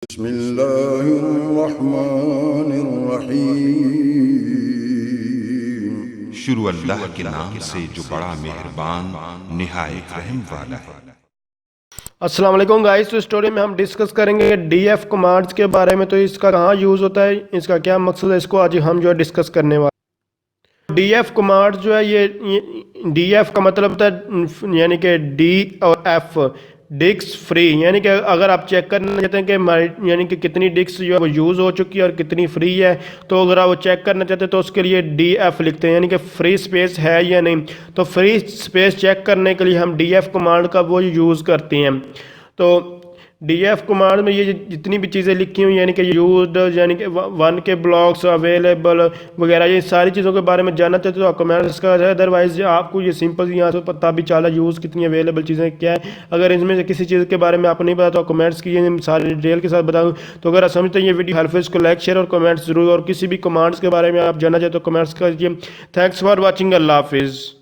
बिस्मिल्लाहिर्रहमानिर्रहीम। शुरू अल्लाह के नाम से जो बड़ा मेहरबान निहायत रहम वाला है। अस्सलाम वालेकुम गाइस। तो स्टोरी में हम डिस्कस करेंगे डीएफ कमांड्स के बारे में। तो इसका कहाँ यूज़ होता है, इसका क्या मकसद है, इसको आज हम जो है डिस्कस करने वाले। डीएफ कमांड जो है ये डीएफ का मतलब होता है यानी कि डी और एफ, डिस्क फ्री। यानी कि अगर आप चेक करना चाहते हैं कि यानी कि कितनी डिस्क जो है वो यूज़ हो चुकी है और कितनी फ्री है, तो अगर आप वो चेक करना चाहते हैं तो उसके लिए डी एफ लिखते हैं, यानी कि फ्री स्पेस है या नहीं। तो फ्री स्पेस चेक करने के लिए हम डी एफ कमांड का वो यूज़ करते हैं। तो डीएफ कमांड में ये जितनी भी चीज़ें लिखी हुई यानी कि यूज्ड, यानी कि वन के ब्लॉक्स अवेलेबल वगैरह, ये सारी चीज़ों के बारे में जानना चाहते हो तो कमेंट्स का है। अदरवाइज आपको ये सिंपल यहाँ से पता भी चला यूज़ कितनी अवेलेबल चीज़ें क्या है। अगर इसमें से किसी चीज़ के बारे में आपको नहीं पता तो कमेंट्स कीजिए, सारे डिटेल के साथ बताऊँ। तो अगर आप समझते हैं ये वीडियो हेल्पफुल, इसको लाइक शेयर और कमेंट्स जरूर, और किसी भी कमांड्स के बारे में आप जानना चाहते हो कमेंट्स कीजिए। Thanks for watching. अल्लाह हाफिज़।